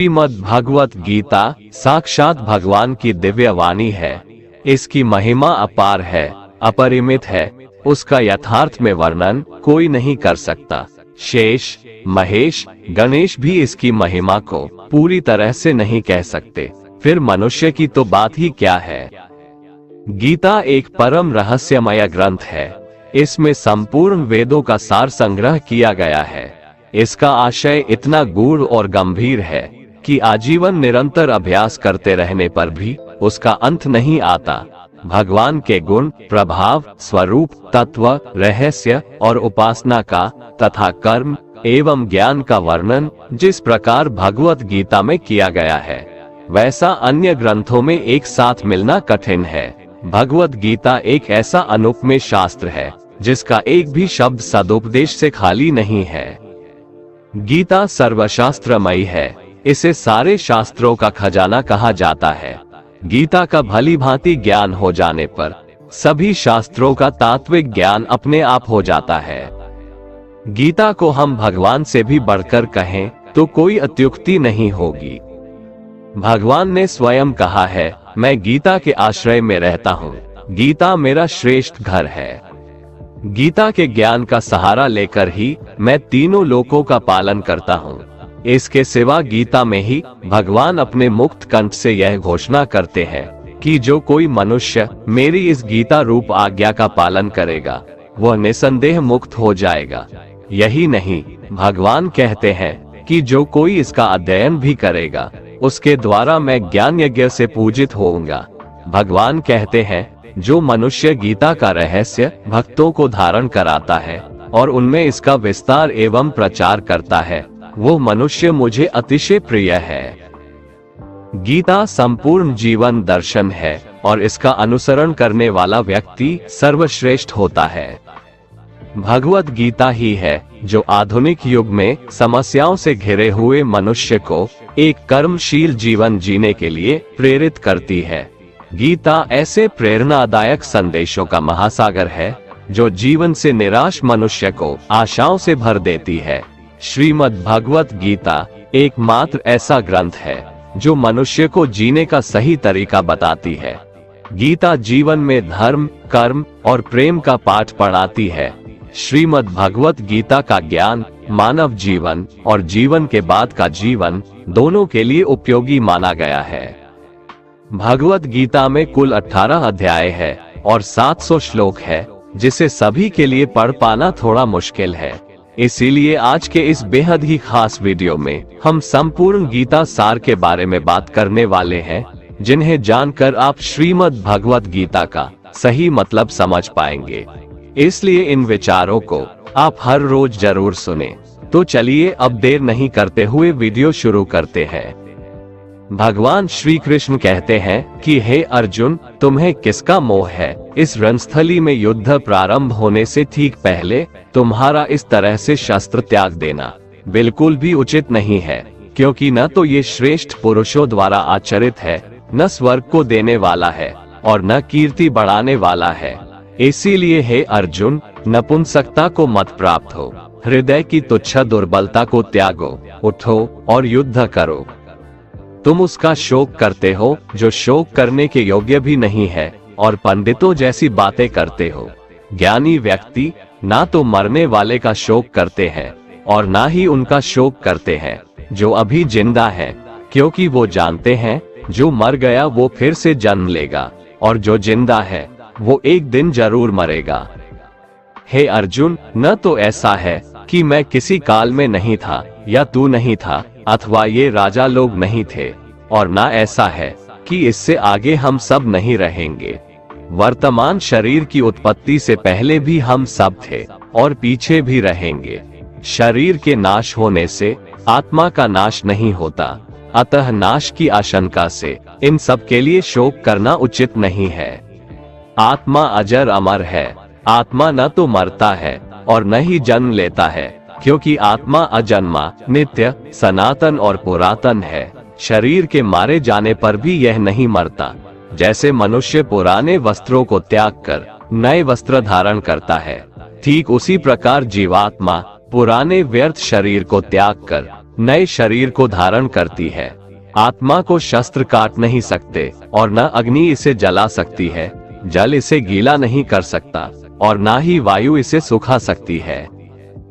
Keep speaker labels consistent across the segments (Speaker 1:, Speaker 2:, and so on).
Speaker 1: श्रीमद् भागवत गीता साक्षात भगवान की दिव्य वाणी है। इसकी महिमा अपार है, अपरिमित है। उसका यथार्थ में वर्णन कोई नहीं कर सकता। शेष, महेश, गणेश भी इसकी महिमा को पूरी तरह से नहीं कह सकते, फिर मनुष्य की तो बात ही क्या है। गीता एक परम रहस्यमय ग्रंथ है। इसमें संपूर्ण वेदों का सार संग्रह किया गया है। इसका आशय इतना गूढ़ और गंभीर है कि आजीवन निरंतर अभ्यास करते रहने पर भी उसका अंत नहीं आता। भगवान के गुण, प्रभाव, स्वरूप, तत्व, रहस्य और उपासना का तथा कर्म एवं ज्ञान का वर्णन जिस प्रकार भगवत गीता में किया गया है, वैसा अन्य ग्रंथों में एक साथ मिलना कठिन है। भगवत गीता एक ऐसा अनुपमेय शास्त्र है जिसका एक भी शब्द सदुपदेश से खाली नहीं है। गीता सर्वशास्त्रमयी है। इसे सारे शास्त्रों का खजाना कहा जाता है। गीता का भली भांति ज्ञान हो जाने पर सभी शास्त्रों का तात्विक ज्ञान अपने आप हो जाता है। गीता को हम भगवान से भी बढ़कर कहें तो कोई अत्युक्ति नहीं होगी। भगवान ने स्वयं कहा है, मैं गीता के आश्रय में रहता हूँ। गीता मेरा श्रेष्ठ घर है। गीता के ज्ञान का सहारा लेकर ही मैं तीनों लोकों का पालन करता हूँ। इसके सिवा गीता में ही भगवान अपने मुक्त कंठ से यह घोषणा करते हैं कि जो कोई मनुष्य मेरी इस गीता रूप आज्ञा का पालन करेगा वह निसंदेह मुक्त हो जाएगा। यही नहीं, भगवान कहते हैं कि जो कोई इसका अध्ययन भी करेगा उसके द्वारा मैं ज्ञान यज्ञ से पूजित होऊंगा। भगवान कहते हैं, जो मनुष्य गीता का रहस्य भक्तों को धारण कराता है और उनमें इसका विस्तार एवं प्रचार करता है, वो मनुष्य मुझे अतिशय प्रिय है। गीता संपूर्ण जीवन दर्शन है और इसका अनुसरण करने वाला व्यक्ति सर्वश्रेष्ठ होता है। भगवत गीता ही है जो आधुनिक युग में समस्याओं से घिरे हुए मनुष्य को एक कर्मशील जीवन जीने के लिए प्रेरित करती है। गीता ऐसे प्रेरणादायक संदेशों का महासागर है जो जीवन से निराश मनुष्य को आशाओं से भर देती है। श्रीमद् भागवत गीता एकमात्र ऐसा ग्रंथ है जो मनुष्य को जीने का सही तरीका बताती है। गीता जीवन में धर्म, कर्म और प्रेम का पाठ पढ़ाती है। श्रीमद् भागवत गीता का ज्ञान मानव जीवन और जीवन के बाद का जीवन दोनों के लिए उपयोगी माना गया है। भगवत गीता में कुल 18 अध्याय है और 700 श्लोक है, जिसे सभी के लिए पढ़ पाना थोड़ा मुश्किल है। इसीलिए आज के इस बेहद ही खास वीडियो में हम संपूर्ण गीता सार के बारे में बात करने वाले हैं, जिन्हें जानकर आप श्रीमद् भगवत गीता का सही मतलब समझ पाएंगे। इसलिए इन विचारों को आप हर रोज जरूर सुने। तो चलिए अब देर नहीं करते हुए वीडियो शुरू करते हैं। भगवान श्री कृष्ण कहते हैं कि हे अर्जुन, तुम्हें किसका मोह है? इस रणस्थली में युद्ध प्रारंभ होने से ठीक पहले तुम्हारा इस तरह से शस्त्र त्याग देना बिल्कुल भी उचित नहीं है, क्योंकि न तो ये श्रेष्ठ पुरुषों द्वारा आचरित है, न स्वर्ग को देने वाला है और न कीर्ति बढ़ाने वाला है। इसीलिए हे अर्जुन, नपुंसकता को मत प्राप्त हो, हृदय की तुच्छ दुर्बलता को त्यागो, उठो और युद्ध करो। तुम उसका शोक करते हो जो शोक करने के योग्य भी नहीं है और पंडितों जैसी बातें करते हो। ज्ञानी व्यक्ति ना तो मरने वाले का शोक करते हैं और ना ही उनका शोक करते हैं जो अभी जिंदा है, क्योंकि वो जानते हैं जो मर गया वो फिर से जन्म लेगा और जो जिंदा है वो एक दिन जरूर मरेगा। हे अर्जुन, न तो ऐसा है कि मैं किसी काल में नहीं था या तू नहीं था अथवा ये राजा लोग नहीं थे, और ना ऐसा है कि इससे आगे हम सब नहीं रहेंगे। वर्तमान शरीर की उत्पत्ति से पहले भी हम सब थे और पीछे भी रहेंगे। शरीर के नाश होने से आत्मा का नाश नहीं होता, अतः नाश की आशंका से इन सब के लिए शोक करना उचित नहीं है। आत्मा अजर अमर है। आत्मा न तो मरता है और न ही जन्म लेता है, क्योंकि आत्मा अजन्मा, नित्य, सनातन और पुरातन है। शरीर के मारे जाने पर भी यह नहीं मरता। जैसे मनुष्य पुराने वस्त्रों को त्याग कर नए वस्त्र धारण करता है, ठीक उसी प्रकार जीवात्मा पुराने व्यर्थ शरीर को त्याग कर नए शरीर को धारण करती है। आत्मा को शस्त्र काट नहीं सकते और न अग्नि इसे जला सकती है, जल इसे गीला नहीं कर सकता और ना ही वायु इसे सुखा सकती है।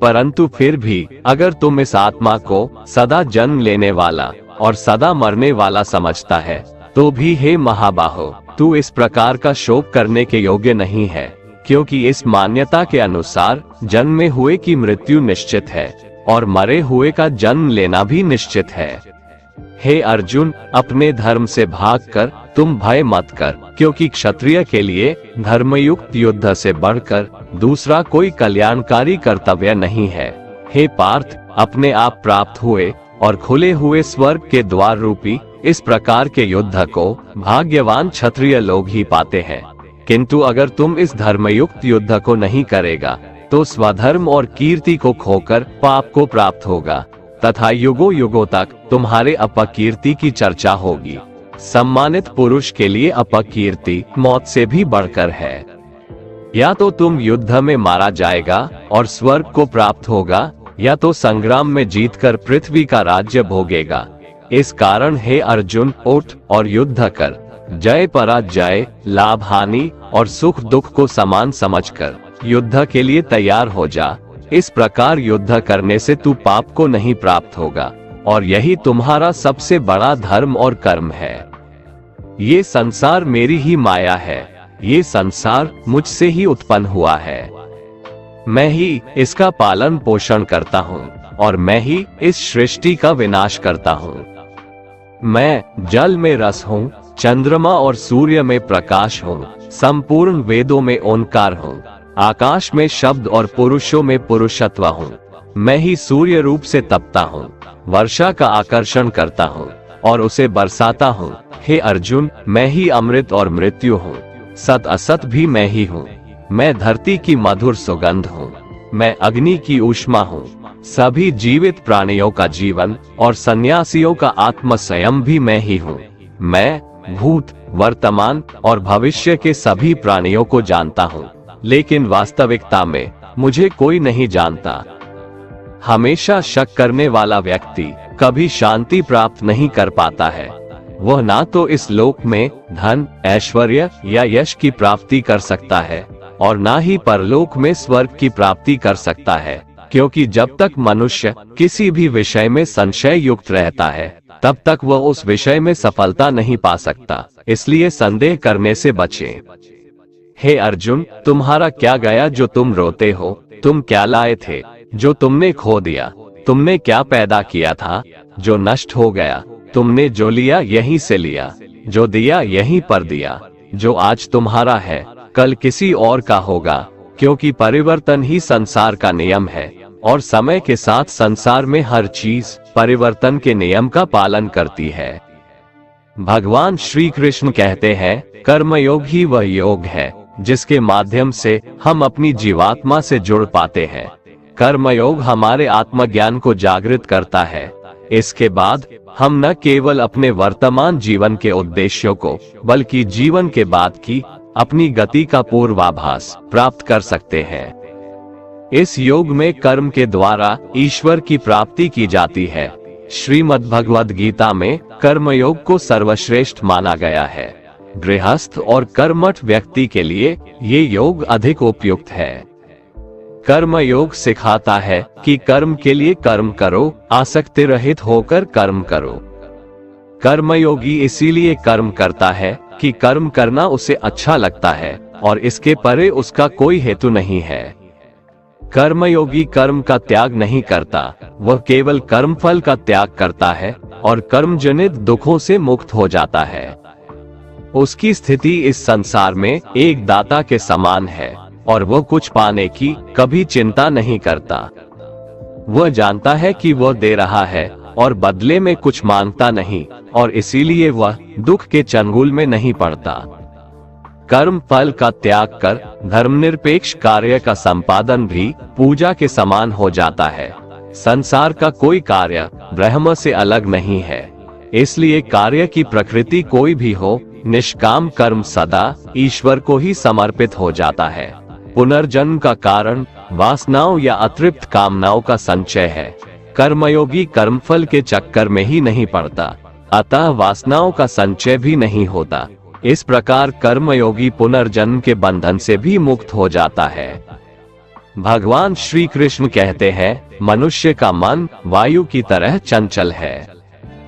Speaker 1: परंतु फिर भी अगर तुम इस आत्मा को सदा जन्म लेने वाला और सदा मरने वाला समझता है, तो भी हे महाबाहो, तू इस प्रकार का शोक करने के योग्य नहीं है, क्योंकि इस मान्यता के अनुसार जन्मे हुए की मृत्यु निश्चित है और मरे हुए का जन्म लेना भी निश्चित है। हे अर्जुन, अपने धर्म से भागकर तुम भय मत कर, क्योंकि क्षत्रिय के लिए धर्मयुक्त युद्ध से बढ़कर दूसरा कोई कल्याणकारी कर्तव्य नहीं है। हे पार्थ, अपने आप प्राप्त हुए और खुले हुए स्वर्ग के द्वार रूपी इस प्रकार के युद्ध को भाग्यवान क्षत्रिय लोग ही पाते हैं। किंतु अगर तुम इस धर्मयुक्त युद्ध को नहीं करेगा, तो स्वधर्म और कीर्ति को खोकर पाप को प्राप्त होगा तथा युगों युगों तक तुम्हारे अपकीर्ति की चर्चा होगी। सम्मानित पुरुष के लिए अपकीर्ति मौत से भी बढ़कर है। या तो तुम युद्ध में मारा जाएगा और स्वर्ग को प्राप्त होगा, या तो संग्राम में जीतकर पृथ्वी का राज्य भोगेगा। इस कारण हे अर्जुन, उठ और युद्ध कर। जय पराजय, लाभ हानि और सुख दुख को समान समझकर युद्ध के लिए तैयार हो जा। इस प्रकार युद्ध करने से तू पाप को नहीं प्राप्त होगा और यही तुम्हारा सबसे बड़ा धर्म और कर्म है। ये संसार मेरी ही माया है, ये संसार मुझसे ही उत्पन्न हुआ है। मैं ही इसका पालन पोषण करता हूँ और मैं ही इस सृष्टि का विनाश करता हूँ। मैं जल में रस हूँ, चंद्रमा और सूर्य में प्रकाश हूँ, संपूर्ण वेदों में ओंकार हूँ, आकाश में शब्द और पुरुषों में पुरुषत्व हूँ। मैं ही सूर्य रूप से तपता हूँ, वर्षा का आकर्षण करता हूँ और उसे बरसाता हूँ। हे अर्जुन, मैं ही अमृत और मृत्यु हूँ, सत असत भी मैं ही हूँ। मैं धरती की मधुर सुगंध हूँ, मैं अग्नि की ऊष्मा हूँ, सभी जीवित प्राणियों का जीवन और सन्यासियों का आत्म स्वयं भी मैं ही हूँ। मैं भूत, वर्तमान और भविष्य के सभी प्राणियों को जानता हूँ, लेकिन वास्तविकता में मुझे कोई नहीं जानता। हमेशा शक करने वाला व्यक्ति कभी शांति प्राप्त नहीं कर पाता है। वह ना तो इस लोक में धन, ऐश्वर्य या यश की प्राप्ति कर सकता है और ना ही परलोक में स्वर्ग की प्राप्ति कर सकता है, क्योंकि जब तक मनुष्य किसी भी विषय में संशय युक्त रहता है, तब तक वह उस विषय में सफलता नहीं पा सकता। इसलिए संदेह करने से बचें। हे अर्जुन, तुम्हारा क्या गया जो तुम रोते हो? तुम क्या लाए थे जो तुमने खो दिया? तुमने क्या पैदा किया था जो नष्ट हो गया? तुमने जो लिया यहीं से लिया, जो दिया यहीं पर दिया। जो आज तुम्हारा है कल किसी और का होगा, क्योंकि परिवर्तन ही संसार का नियम है और समय के साथ संसार में हर चीज परिवर्तन के नियम का पालन करती है। भगवान श्री कृष्ण कहते हैं, कर्मयोग ही वह योग है जिसके माध्यम से हम अपनी जीवात्मा से जुड़ पाते हैं। कर्मयोग हमारे आत्मज्ञान को जागृत करता है। इसके बाद हम न केवल अपने वर्तमान जीवन के उद्देश्यों को, बल्कि जीवन के बाद की अपनी गति का पूर्वाभास प्राप्त कर सकते हैं। इस योग में कर्म के द्वारा ईश्वर की प्राप्ति की जाती है। श्रीमद् भगवद गीता में कर्मयोग को सर्वश्रेष्ठ माना गया है। गृहस्थ और कर्मठ व्यक्ति के लिए ये योग अधिक उपयुक्त है। कर्म योग सिखाता है कि कर्म के लिए कर्म करो, आसक्ति रहित होकर कर्म करो। कर्मयोगी इसीलिए कर्म करता है कि कर्म करना उसे अच्छा लगता है और इसके परे उसका कोई हेतु नहीं है। कर्मयोगी कर्म का त्याग नहीं करता, वह केवल कर्मफल का त्याग करता है और कर्मजनित दुखों से मुक्त हो जाता है। उसकी स्थिति इस संसार में एक दाता के समान है और वह कुछ पाने की कभी चिंता नहीं करता। वह जानता है कि वह दे रहा है और बदले में कुछ मांगता नहीं, और इसीलिए वह दुख के चंगुल में नहीं पड़ता। कर्म फल का त्याग कर धर्मनिरपेक्ष कार्य का संपादन भी पूजा के समान हो जाता है। संसार का कोई कार्य ब्रह्म से अलग नहीं है, इसलिए कार्य की प्रकृति कोई भी हो, निष्काम कर्म सदा ईश्वर को ही समर्पित हो जाता है। पुनर्जन्म का कारण वासनाओं या अतृप्त कामनाओं का संचय है। कर्मयोगी कर्मफल के चक्कर में ही नहीं पड़ता, अतः वासनाओं का संचय भी नहीं होता। इस प्रकार कर्मयोगी पुनर्जन्म के बंधन से भी मुक्त हो जाता है। भगवान श्री कृष्ण कहते हैं, मनुष्य का मन वायु की तरह चंचल है।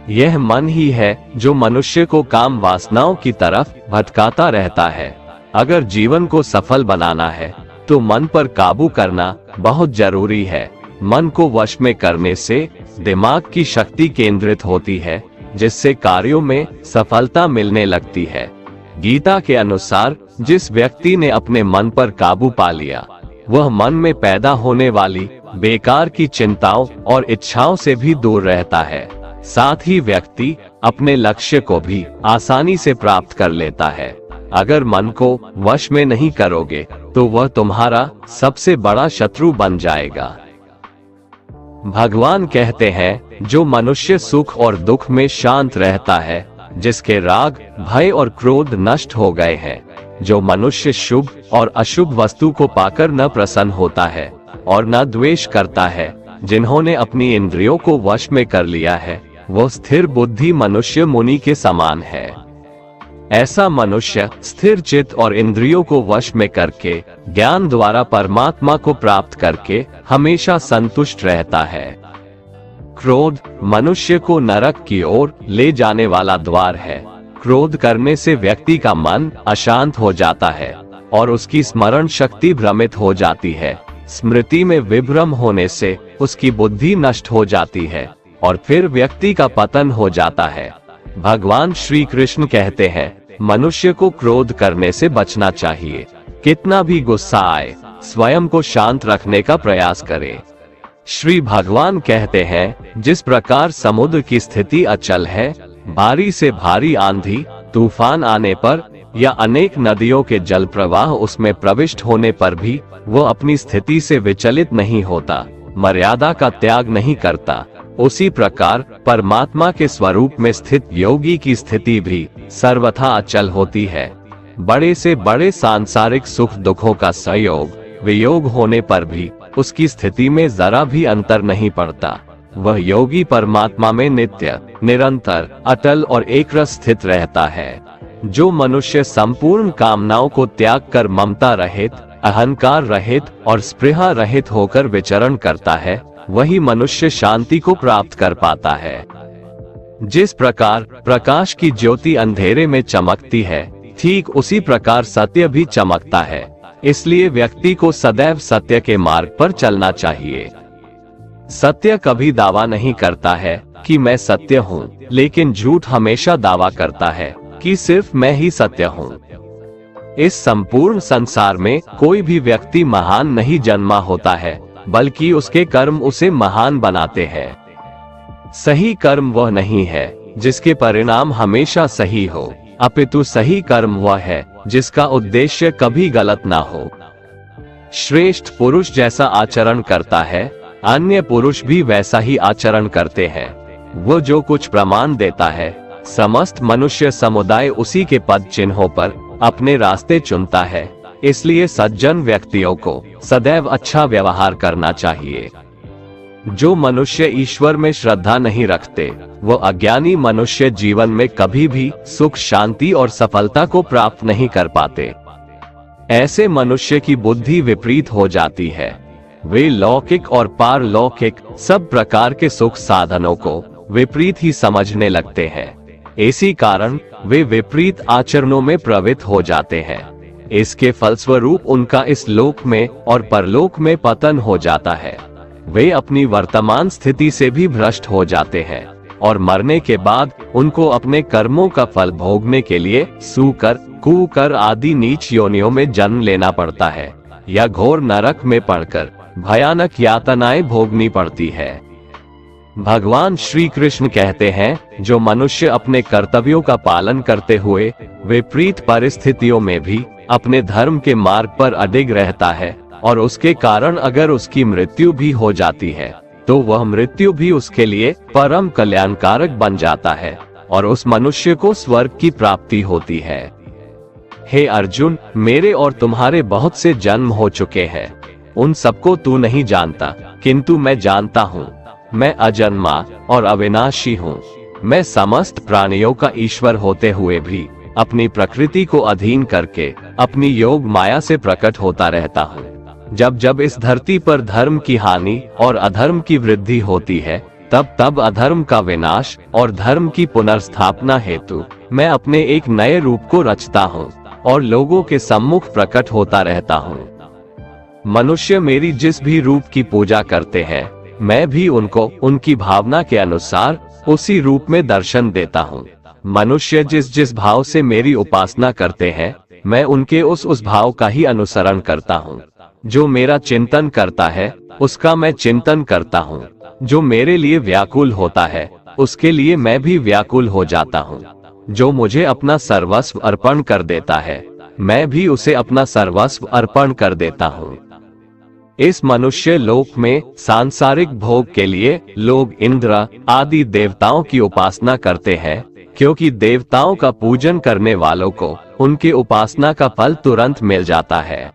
Speaker 1: यह मन ही है जो मनुष्य को काम वासनाओं की तरफ भटकाता रहता है। अगर जीवन को सफल बनाना है तो मन पर काबू करना बहुत जरूरी है। मन को वश में करने से दिमाग की शक्ति केंद्रित होती है, जिससे कार्यों में सफलता मिलने लगती है। गीता के अनुसार जिस व्यक्ति ने अपने मन पर काबू पा लिया, वह मन में पैदा होने वाली बेकार की चिंताओं और इच्छाओं से भी दूर रहता है। साथ ही व्यक्ति अपने लक्ष्य को भी आसानी से प्राप्त कर लेता है। अगर मन को वश में नहीं करोगे तो वह तुम्हारा सबसे बड़ा शत्रु बन जाएगा। भगवान कहते हैं, जो मनुष्य सुख और दुख में शांत रहता है, जिसके राग, भय और क्रोध नष्ट हो गए हैं, जो मनुष्य शुभ और अशुभ वस्तु को पाकर न प्रसन्न होता है और न द्वेष करता है, जिन्होंने अपनी इंद्रियों को वश में कर लिया है, वो स्थिर बुद्धि मनुष्य मुनि के समान है। ऐसा मनुष्य स्थिर चित्त और इंद्रियों को वश में करके ज्ञान द्वारा परमात्मा को प्राप्त करके हमेशा संतुष्ट रहता है। क्रोध मनुष्य को नरक की ओर ले जाने वाला द्वार है। क्रोध करने से व्यक्ति का मन अशांत हो जाता है और उसकी स्मरण शक्ति भ्रमित हो जाती है। स्मृति में विभ्रम होने से उसकी बुद्धि नष्ट हो जाती है और फिर व्यक्ति का पतन हो जाता है। भगवान श्री कृष्ण कहते हैं, मनुष्य को क्रोध करने से बचना चाहिए। कितना भी गुस्सा आए, स्वयं को शांत रखने का प्रयास करे। श्री भगवान कहते हैं, जिस प्रकार समुद्र की स्थिति अचल है, भारी से भारी आंधी तूफान आने पर या अनेक नदियों के जल प्रवाह उसमें प्रविष्ट होने पर भी वो अपनी स्थिति से विचलित नहीं होता, मर्यादा का त्याग नहीं करता, उसी प्रकार परमात्मा के स्वरूप में स्थित योगी की स्थिति भी सर्वथा अचल होती है। बड़े से बड़े सांसारिक सुख दुखों का संयोग वियोग होने पर भी उसकी स्थिति में जरा भी अंतर नहीं पड़ता। वह योगी परमात्मा में नित्य, निरंतर, अटल और एकरस स्थित रहता है। जो मनुष्य संपूर्ण कामनाओं को त्याग कर ममता रहित, अहंकार रहित और स्पृहा रहित होकर विचरण करता है, वही मनुष्य शांति को प्राप्त कर पाता है। जिस प्रकार प्रकाश की ज्योति अंधेरे में चमकती है, ठीक उसी प्रकार सत्य भी चमकता है। इसलिए व्यक्ति को सदैव सत्य के मार्ग पर चलना चाहिए। सत्य कभी दावा नहीं करता है कि मैं सत्य हूँ, लेकिन झूठ हमेशा दावा करता है कि सिर्फ मैं ही सत्य हूँ। इस संपूर्ण संसार में कोई भी व्यक्ति महान नहीं जन्मा होता है, बल्कि उसके कर्म उसे महान बनाते हैं। सही कर्म वह नहीं है जिसके परिणाम हमेशा सही हो, अपितु सही कर्म वह है जिसका उद्देश्य कभी गलत ना हो। श्रेष्ठ पुरुष जैसा आचरण करता है, अन्य पुरुष भी वैसा ही आचरण करते हैं। वो जो कुछ प्रमाण देता है, समस्त मनुष्य समुदाय उसी के पद चिन्हों पर अपने रास्ते चुनता है। इसलिए सज्जन व्यक्तियों को सदैव अच्छा व्यवहार करना चाहिए। जो मनुष्य ईश्वर में श्रद्धा नहीं रखते, वो अज्ञानी मनुष्य जीवन में कभी भी सुख, शांति और सफलता को प्राप्त नहीं कर पाते। ऐसे मनुष्य की बुद्धि विपरीत हो जाती है। वे लौकिक और पारलौकिक सब प्रकार के सुख साधनों को विपरीत ही समझने लगते हैं। इसी कारण वे विपरीत आचरणों में प्रवृत्त हो जाते हैं। इसके फलस्वरूप उनका इस लोक में और परलोक में पतन हो जाता है। वे अपनी वर्तमान स्थिति से भी भ्रष्ट हो जाते हैं और मरने के बाद उनको अपने कर्मों का फल भोगने के लिए सूकर, कुकर आदि नीच योनियों में जन्म लेना पड़ता है या घोर नरक में पड़कर भयानक यातनाएं भोगनी पड़ती है। भगवान श्री कृष्ण कहते हैं, जो मनुष्य अपने कर्तव्यों का पालन करते हुए विपरीत परिस्थितियों में भी अपने धर्म के मार्ग पर अडिग रहता है और उसके कारण अगर उसकी मृत्यु भी हो जाती है, तो वह मृत्यु भी उसके लिए परम कल्याणकारक बन जाता है और उस मनुष्य को स्वर्ग की प्राप्ति होती है। हे अर्जुन, मेरे और तुम्हारे बहुत से जन्म हो चुके हैं। उन सबको तू नहीं जानता, किंतु मैं जानता हूँ। मैं अजन्मा और अविनाशी हूँ। मैं समस्त प्राणियों का ईश्वर होते हुए भी अपनी प्रकृति को अधीन करके अपनी योग माया से प्रकट होता रहता हूँ। जब जब इस धरती पर धर्म की हानि और अधर्म की वृद्धि होती है, तब तब अधर्म का विनाश और धर्म की पुनर्स्थापना हेतु मैं अपने एक नए रूप को रचता हूँ और लोगों के सम्मुख प्रकट होता रहता हूँ। मनुष्य मेरी जिस भी रूप की पूजा करते हैं, मैं भी उनको उनकी भावना के अनुसार उसी रूप में दर्शन देता हूँ। मनुष्य जिस जिस भाव से मेरी उपासना करते हैं, मैं उनके उस भाव का ही अनुसरण करता हूँ। जो मेरा चिंतन करता है, उसका मैं चिंतन करता हूँ। जो मेरे लिए व्याकुल होता है, उसके लिए मैं भी व्याकुल हो जाता हूँ। जो मुझे अपना सर्वस्व अर्पण कर देता है, मैं भी उसे अपना सर्वस्व अर्पण कर देता हूँ। इस मनुष्य लोक में सांसारिक भोग के लिए लोग इंद्र आदि देवताओं की उपासना करते हैं, क्योंकि देवताओं का पूजन करने वालों को उनके उपासना का फल तुरंत मिल जाता है।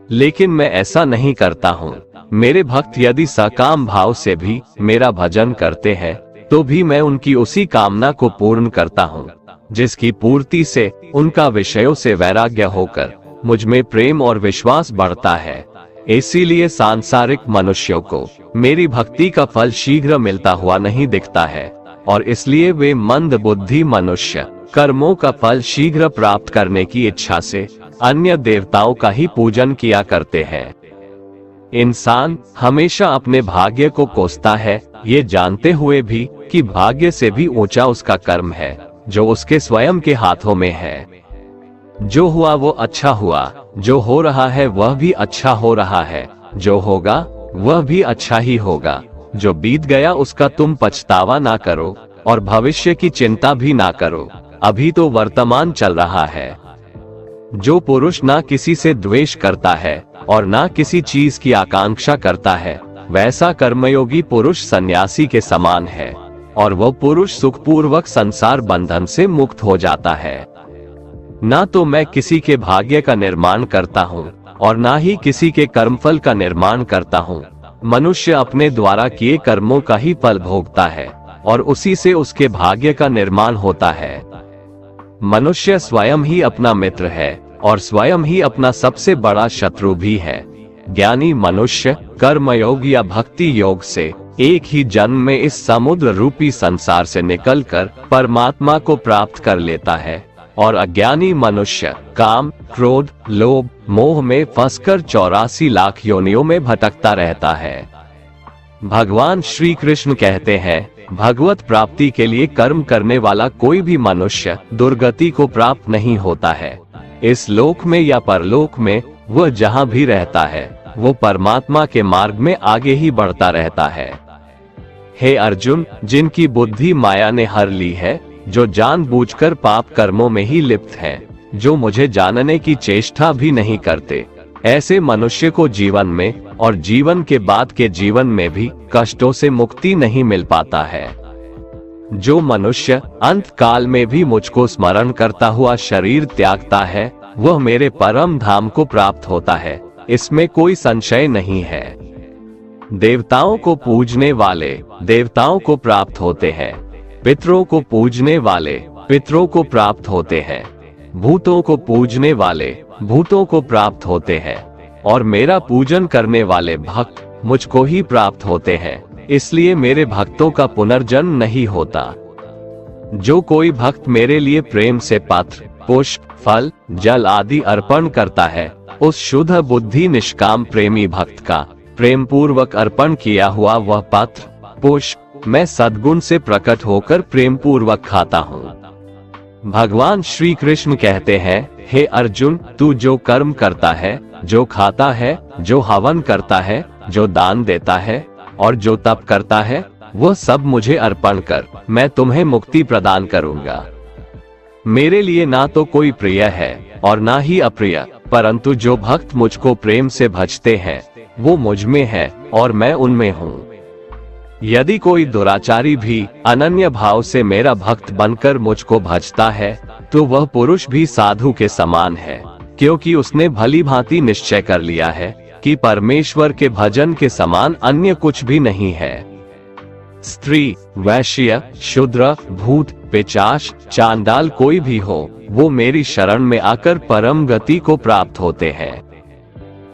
Speaker 1: लेकिन मैं ऐसा नहीं करता हूँ। मेरे भक्त यदि सकाम भाव से भी मेरा भजन करते हैं, तो भी मैं उनकी उसी कामना को पूर्ण करता हूँ, जिसकी पूर्ति से उनका विषयों से वैराग्य होकर मुझ में प्रेम और विश्वास बढ़ता है। इसीलिए सांसारिक मनुष्यों को मेरी भक्ति का फल शीघ्र मिलता हुआ नहीं दिखता है, और इसलिए वे मंद बुद्धि मनुष्य कर्मों का फल शीघ्र प्राप्त करने की इच्छा से अन्य देवताओं का ही पूजन किया करते हैं। इंसान हमेशा अपने भाग्य को कोसता है, ये जानते हुए भी कि भाग्य से भी ऊंचा उसका कर्म है, जो उसके स्वयं के हाथों में है। जो हुआ वो अच्छा हुआ, जो हो रहा है वह भी अच्छा हो रहा है, जो होगा वह भी अच्छा ही होगा। जो बीत गया उसका तुम पछतावा ना करो और भविष्य की चिंता भी ना करो, अभी तो वर्तमान चल रहा है। जो पुरुष ना किसी से द्वेष करता है और ना किसी चीज की आकांक्षा करता है, वैसा कर्मयोगी पुरुष सन्यासी के समान है, और वह पुरुष सुखपूर्वक संसार बंधन से मुक्त हो जाता है। ना तो मैं किसी के भाग्य का निर्माण करता हूँ और ना ही किसी के कर्मफल का निर्माण करता हूँ। मनुष्य अपने द्वारा किए कर्मों का ही फल भोगता है और उसी से उसके भाग्य का निर्माण होता है। मनुष्य स्वयं ही अपना मित्र है और स्वयं ही अपना सबसे बड़ा शत्रु भी है। ज्ञानी मनुष्य कर्मयोग या भक्ति योग से एक ही जन्म में इस समुद्र रूपी संसार से निकलकर परमात्मा को प्राप्त कर लेता है, और अज्ञानी मनुष्य काम, क्रोध, लोभ, मोह में फंसकर 84 लाख योनियों में भटकता रहता है। भगवान श्री कृष्ण कहते हैं, भगवत प्राप्ति के लिए कर्म करने वाला कोई भी मनुष्य दुर्गति को प्राप्त नहीं होता है। इस लोक में या परलोक में वह जहाँ भी रहता है, वो परमात्मा के मार्ग में आगे ही बढ़ता रहता है। हे अर्जुन, जिनकी बुद्धि माया ने हर ली है, जो जानबूझकर पाप कर्मों में ही लिप्त हैं, जो मुझे जानने की चेष्टा भी नहीं करते, ऐसे मनुष्य को जीवन में और जीवन के बाद के जीवन में भी कष्टों से मुक्ति नहीं मिल पाता है। जो मनुष्य अंत काल में भी मुझको स्मरण करता हुआ शरीर त्यागता है, वह मेरे परम धाम को प्राप्त होता है, इसमें कोई संशय नहीं है। देवताओं को पूजने वाले देवताओं को प्राप्त होते हैं, पितरों को पूजने वाले पितरों को प्राप्त होते हैं, भूतों को पूजने वाले भूतों को प्राप्त होते हैं, और मेरा पूजन करने वाले भक्त मुझको ही प्राप्त होते हैं। इसलिए मेरे भक्तों का पुनर्जन्म नहीं होता। जो कोई भक्त मेरे लिए प्रेम से पत्र, पुष्प, फल, जल आदि अर्पण करता है, उस शुद्ध बुद्धि निष्काम प्रेमी भक्त का प्रेम पूर्वक अर्पण किया हुआ वह पत्र, पुष्प मैं सद्गुण से प्रकट होकर प्रेम पूर्वक खाता हूँ। भगवान श्री कृष्ण कहते हैं, हे अर्जुन, तू जो कर्म करता है, जो खाता है, जो हवन करता है, जो दान देता है और जो तप करता है, वह सब मुझे अर्पण कर, मैं तुम्हें मुक्ति प्रदान करूंगा। मेरे लिए ना तो कोई प्रिय है और ना ही अप्रिय, परंतु जो भक्त मुझको प्रेम से भजते हैं, वो मुझ में है और मैं उनमें हूँ। यदि कोई दुराचारी भी अनन्य भाव से मेरा भक्त बनकर मुझको भजता है, तो वह पुरुष भी साधु के समान है, क्योंकि उसने भली भांति निश्चय कर लिया है कि परमेश्वर के भजन के समान अन्य कुछ भी नहीं है। स्त्री, वैश्य, शूद्र, भूत, पिशाच, चांडाल कोई भी हो, वो मेरी शरण में आकर परम गति को प्राप्त होते हैं।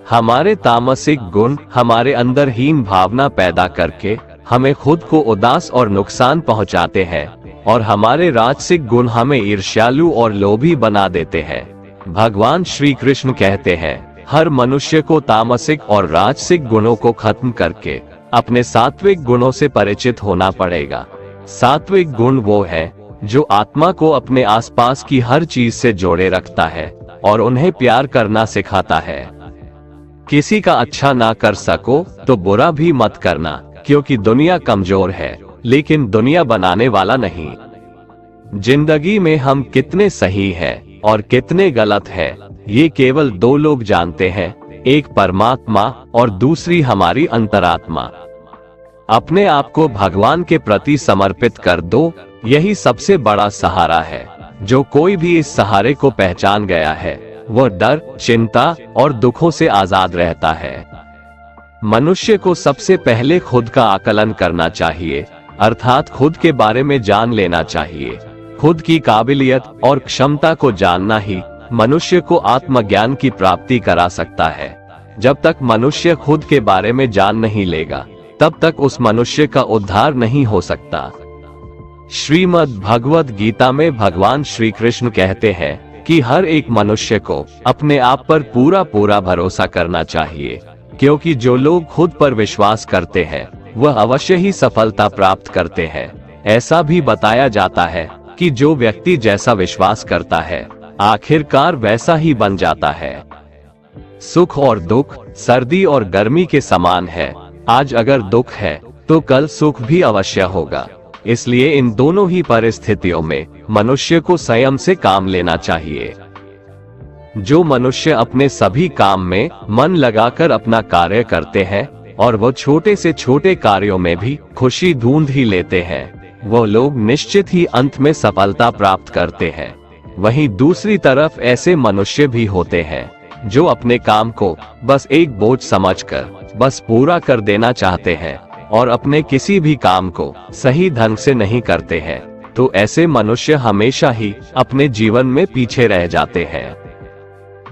Speaker 1: हमारे तामसिक गुण हमारे अंदर हीन भावना पैदा करके हमें खुद को उदास और नुकसान पहुंचाते हैं, और हमारे राजसिक गुण हमें ईर्ष्यालु और लोभी बना देते हैं। भगवान श्री कृष्ण कहते हैं, हर मनुष्य को तामसिक और राजसिक गुणों को खत्म करके अपने सात्विक गुणों से परिचित होना पड़ेगा। सात्विक गुण वो है जो आत्मा को अपने आसपास की हर चीज से जोड़े रखता है और उन्हें प्यार करना सिखाता है। किसी का अच्छा ना कर सको तो बुरा भी मत करना, क्योंकि दुनिया कमजोर है लेकिन दुनिया बनाने वाला नहीं। जिंदगी में हम कितने सही हैं और कितने गलत हैं, ये केवल दो लोग जानते हैं, एक परमात्मा और दूसरी हमारी अंतरात्मा। अपने आप को भगवान के प्रति समर्पित कर दो, यही सबसे बड़ा सहारा है। जो कोई भी इस सहारे को पहचान गया है वह डर, चिंता और दुखों से आजाद रहता है। मनुष्य को सबसे पहले खुद का आकलन करना चाहिए, अर्थात खुद के बारे में जान लेना चाहिए। खुद की काबिलियत और क्षमता को जानना ही मनुष्य को आत्मज्ञान की प्राप्ति करा सकता है। जब तक मनुष्य खुद के बारे में जान नहीं लेगा, तब तक उस मनुष्य का उद्धार नहीं हो सकता। श्रीमद् भगवद गीता में भगवान श्री कृष्ण कहते हैं कि हर एक मनुष्य को अपने आप पर पूरा भरोसा करना चाहिए, क्योंकि जो लोग खुद पर विश्वास करते हैं वह अवश्य ही सफलता प्राप्त करते हैं। ऐसा भी बताया जाता है कि जो व्यक्ति जैसा विश्वास करता है आखिरकार वैसा ही बन जाता है। सुख और दुख सर्दी और गर्मी के समान है। आज अगर दुख है तो कल सुख भी अवश्य होगा। इसलिए इन दोनों ही परिस्थितियों में मनुष्य को संयम से काम लेना चाहिए। जो मनुष्य अपने सभी काम में मन लगाकर अपना कार्य करते हैं और वो छोटे से छोटे कार्यों में भी खुशी ढूंढ ही लेते हैं, वो लोग निश्चित ही अंत में सफलता प्राप्त करते हैं। वहीं दूसरी तरफ ऐसे मनुष्य भी होते हैं जो अपने काम को बस एक बोझ समझकर बस पूरा कर देना चाहते हैं और अपने किसी भी काम को सही ढंग से नहीं करते हैं। तो ऐसे मनुष्य हमेशा ही अपने जीवन में पीछे रह जाते हैं।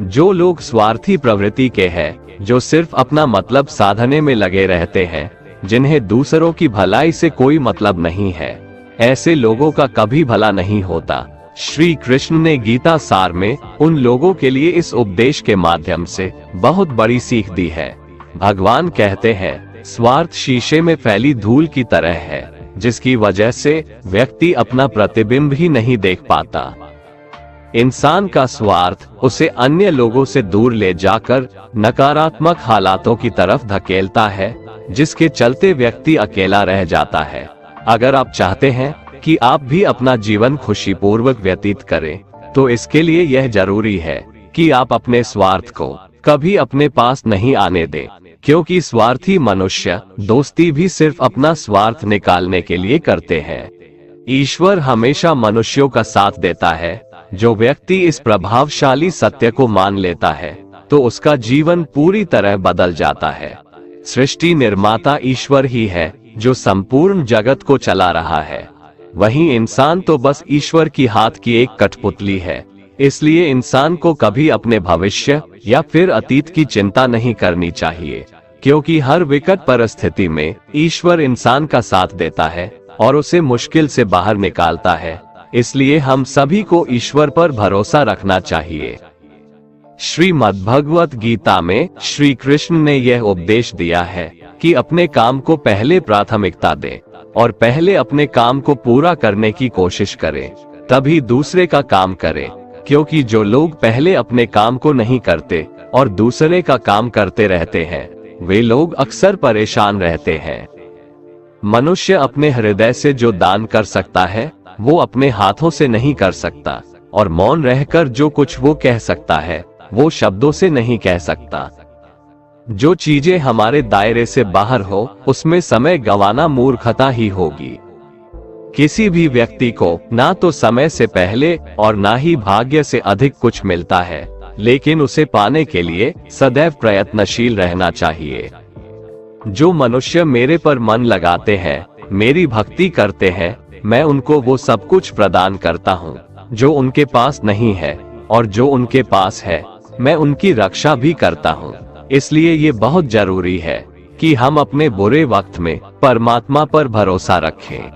Speaker 1: जो लोग स्वार्थी प्रवृत्ति के हैं, जो सिर्फ अपना मतलब साधने में लगे रहते हैं, जिन्हें दूसरों की भलाई से कोई मतलब नहीं है, ऐसे लोगों का कभी भला नहीं होता। श्री कृष्ण ने गीता सार में उन लोगों के लिए इस उपदेश के माध्यम से बहुत बड़ी सीख दी है। भगवान कहते हैं, स्वार्थ शीशे में फैली धूल की तरह है, जिसकी वजह से व्यक्ति अपना प्रतिबिंब ही नहीं देख पाता। इंसान का स्वार्थ उसे अन्य लोगों से दूर ले जाकर नकारात्मक हालातों की तरफ धकेलता है, जिसके चलते व्यक्ति अकेला रह जाता है। अगर आप चाहते हैं कि आप भी अपना जीवन खुशीपूर्वक व्यतीत करें, तो इसके लिए यह जरूरी है कि आप अपने स्वार्थ को कभी अपने पास नहीं आने दें, क्योंकि स्वार्थी मनुष्य दोस्ती भी सिर्फ अपना स्वार्थ निकालने के लिए करते हैं। ईश्वर हमेशा मनुष्यों का साथ देता है। जो व्यक्ति इस प्रभावशाली सत्य को मान लेता है तो उसका जीवन पूरी तरह बदल जाता है। सृष्टि निर्माता ईश्वर ही है जो संपूर्ण जगत को चला रहा है। वहीं इंसान तो बस ईश्वर की हाथ की एक कठपुतली है। इसलिए इंसान को कभी अपने भविष्य या फिर अतीत की चिंता नहीं करनी चाहिए, क्योंकि हर विकट परिस्थिति में ईश्वर इंसान का साथ देता है और उसे मुश्किल से बाहर निकालता है। इसलिए हम सभी को ईश्वर पर भरोसा रखना चाहिए। श्रीमद् भगवत गीता में श्री कृष्ण ने यह उपदेश दिया है कि अपने काम को पहले प्राथमिकता दें और पहले अपने काम को पूरा करने की कोशिश करें, तभी दूसरे का काम करें। क्योंकि जो लोग पहले अपने काम को नहीं करते और दूसरे का काम करते रहते हैं, वे लोग अक्सर परेशान रहते हैं। मनुष्य अपने हृदय से जो दान कर सकता है वो अपने हाथों से नहीं कर सकता, और मौन रहकर जो कुछ वो कह सकता है वो शब्दों से नहीं कह सकता। जो चीजें हमारे दायरे से बाहर हो उसमें समय गंवाना मूर्खता ही होगी। किसी भी व्यक्ति को ना तो समय से पहले और ना ही भाग्य से अधिक कुछ मिलता है, लेकिन उसे पाने के लिए सदैव प्रयत्नशील रहना चाहिए। जो मनुष्य मेरे पर मन लगाते हैं मेरी भक्ति करते हैं, मैं उनको वो सब कुछ प्रदान करता हूँ जो उनके पास नहीं है, और जो उनके पास है मैं उनकी रक्षा भी करता हूँ। इसलिए ये बहुत जरूरी है कि हम अपने बुरे वक्त में परमात्मा पर भरोसा रखें।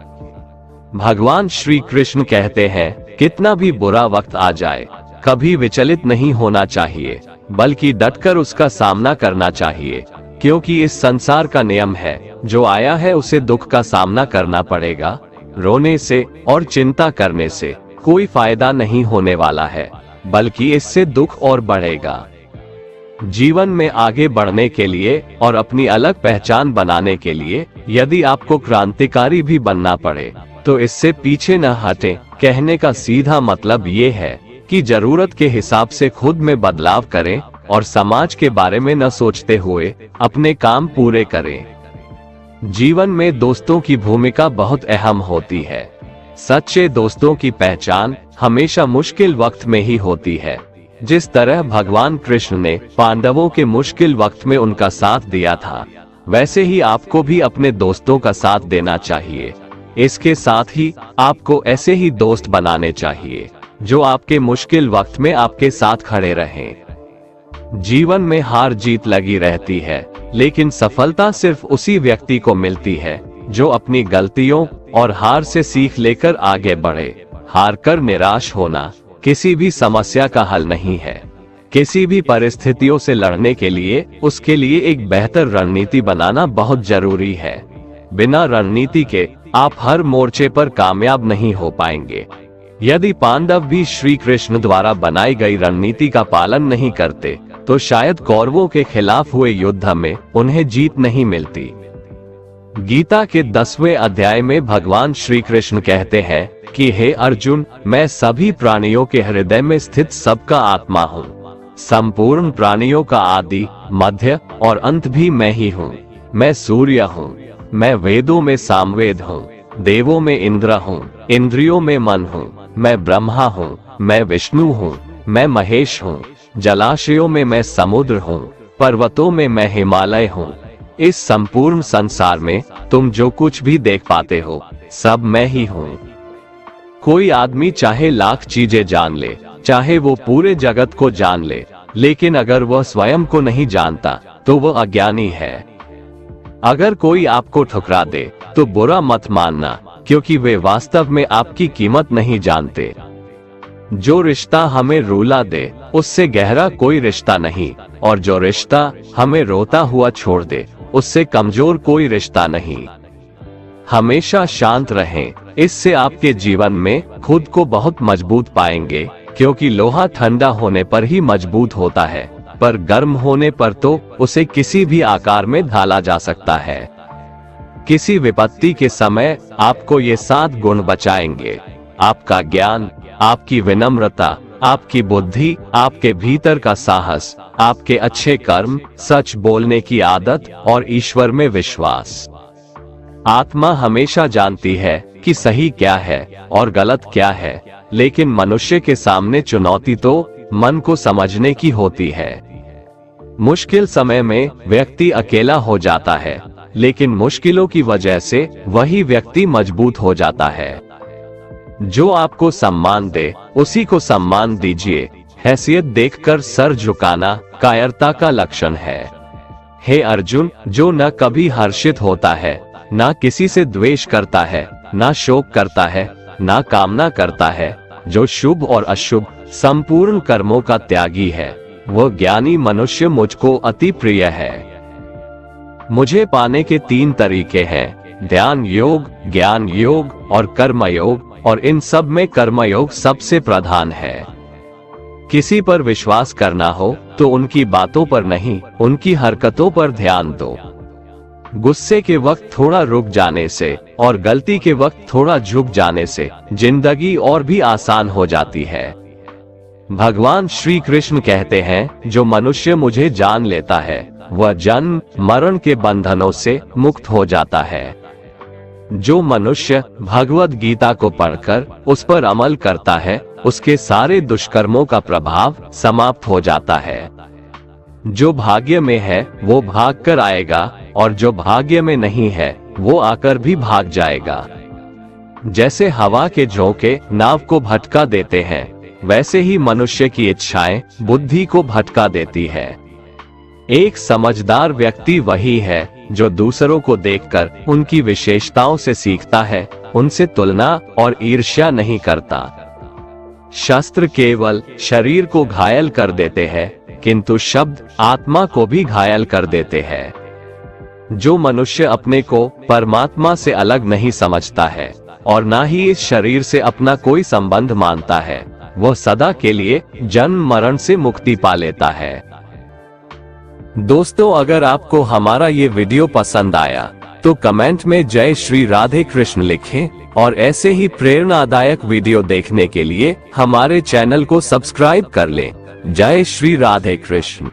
Speaker 1: भगवान श्री कृष्ण कहते हैं, कितना भी बुरा वक्त आ जाए कभी विचलित नहीं होना चाहिए, बल्कि डटकर उसका सामना करना चाहिए, क्योंकि इस संसार का नियम है, जो आया है उसे दुख का सामना करना पड़ेगा। रोने से और चिंता करने से कोई फायदा नहीं होने वाला है, बल्कि इससे दुख और बढ़ेगा। जीवन में आगे बढ़ने के लिए और अपनी अलग पहचान बनाने के लिए यदि आपको क्रांतिकारी भी बनना पड़े तो इससे पीछे न हटें। कहने का सीधा मतलब ये है कि जरूरत के हिसाब से खुद में बदलाव करें और समाज के बारे में न सोचते हुए अपने काम पूरे करें। जीवन में दोस्तों की भूमिका बहुत अहम होती है। सच्चे दोस्तों की पहचान हमेशा मुश्किल वक्त में ही होती है। जिस तरह भगवान कृष्ण ने पांडवों के मुश्किल वक्त में उनका साथ दिया था, वैसे ही आपको भी अपने दोस्तों का साथ देना चाहिए। इसके साथ ही आपको ऐसे ही दोस्त बनाने चाहिए जो आपके मुश्किल वक्त में आपके साथ खड़े रहें। जीवन में हार जीत लगी रहती है, लेकिन सफलता सिर्फ उसी व्यक्ति को मिलती है जो अपनी गलतियों और हार से सीख लेकर आगे बढ़े। हार कर निराश होना किसी भी समस्या का हल नहीं है। किसी भी परिस्थितियों से लड़ने के लिए उसके लिए एक बेहतर रणनीति बनाना बहुत जरूरी है। बिना रणनीति के आप हर मोर्चे पर कामयाब नहीं हो पाएंगे। यदि पांडव भी श्री कृष्ण द्वारा बनाई गई रणनीति का पालन नहीं करते तो शायद कौरवों के खिलाफ हुए युद्ध में उन्हें जीत नहीं मिलती। गीता के 10वें अध्याय में भगवान श्री कृष्ण कहते हैं कि हे अर्जुन, मैं सभी प्राणियों के हृदय में स्थित सबका आत्मा हूँ। संपूर्ण प्राणियों का आदि, मध्य और अंत भी मैं ही हूँ। मैं सूर्य हूँ, मैं वेदों में सामवेद हूँ, देवों में इंद्र हूँ, इंद्रियों में मन हूँ, मैं ब्रह्मा हूँ, मैं विष्णु हूँ, मैं महेश हूँ, जलाशयों में मैं समुद्र हूँ, पर्वतों में मैं हिमालय हूँ। इस संपूर्ण संसार में तुम जो कुछ भी देख पाते हो सब मैं ही हूँ। कोई आदमी चाहे लाख चीजें जान ले, चाहे वो पूरे जगत को जान ले, लेकिन अगर वह स्वयं को नहीं जानता तो वह अज्ञानी है। अगर कोई आपको ठुकरा दे तो बुरा मत मानना, क्योंकि वे वास्तव में आपकी कीमत नहीं जानते। जो रिश्ता हमें रुला दे उससे गहरा कोई रिश्ता नहीं, और जो रिश्ता हमें रोता हुआ छोड़ दे उससे कमजोर कोई रिश्ता नहीं। हमेशा शांत रहें, इससे आपके जीवन में खुद को बहुत मजबूत पाएंगे, क्योंकि लोहा ठंडा होने पर ही मजबूत होता है, पर गर्म होने पर तो उसे किसी भी आकार में ढाला जा सकता है। किसी विपत्ति के समय आपको ये 7 गुण बचाएंगे: आपका ज्ञान, आपकी विनम्रता, आपकी बुद्धि, आपके भीतर का साहस, आपके अच्छे कर्म, सच बोलने की आदत और ईश्वर में विश्वास। आत्मा हमेशा जानती है कि सही क्या है और गलत क्या है, लेकिन मनुष्य के सामने चुनौती तो मन को समझने की होती है। मुश्किल समय में व्यक्ति अकेला हो जाता है, लेकिन मुश्किलों की वजह से वही व्यक्ति मजबूत हो जाता है। जो आपको सम्मान दे उसी को सम्मान दीजिए। हैसियत देखकर सर झुकाना कायरता का लक्षण है। हे अर्जुन, जो न कभी हर्षित होता है, ना किसी से द्वेष करता है, ना शोक करता है, ना कामना करता है, जो शुभ और अशुभ संपूर्ण कर्मों का त्यागी है, वह ज्ञानी मनुष्य मुझको अति प्रिय है। मुझे पाने के 3 तरीके हैं: ध्यान योग, ज्ञान योग और कर्म योग, और इन सब में कर्मयोग सबसे प्रधान है। किसी पर विश्वास करना हो तो उनकी बातों पर नहीं, उनकी हरकतों पर ध्यान दो। गुस्से के वक्त थोड़ा रुक जाने से और गलती के वक्त थोड़ा झुक जाने से जिंदगी और भी आसान हो जाती है। भगवान श्री कृष्ण कहते हैं, जो मनुष्य मुझे जान लेता है वह जन्म मरण के बंधनों से मुक्त हो जाता है। जो मनुष्य भगवद गीता को पढ़कर उस पर अमल करता है, उसके सारे दुष्कर्मों का प्रभाव समाप्त हो जाता है। जो भाग्य में है वो भाग कर आएगा, और जो भाग्य में नहीं है वो आकर भी भाग जाएगा। जैसे हवा के झोंके नाव को भटका देते हैं, वैसे ही मनुष्य की इच्छाएं बुद्धि को भटका देती है। एक समझदार व्यक्ति वही है जो दूसरों को देखकर उनकी विशेषताओं से सीखता है, उनसे तुलना और ईर्ष्या नहीं करता। शस्त्र केवल शरीर को घायल कर देते हैं, किंतु शब्द आत्मा को भी घायल कर देते हैं। जो मनुष्य अपने को परमात्मा से अलग नहीं समझता है और ना ही इस शरीर से अपना कोई संबंध मानता है, वह सदा के लिए जन्म मरण से मुक्ति पा लेता है। दोस्तों, अगर आपको हमारा ये वीडियो पसंद आया तो कमेंट में जय श्री राधे कृष्ण लिखें और ऐसे ही प्रेरणादायक वीडियो देखने के लिए हमारे चैनल को सब्सक्राइब कर लें। जय श्री राधे कृष्ण।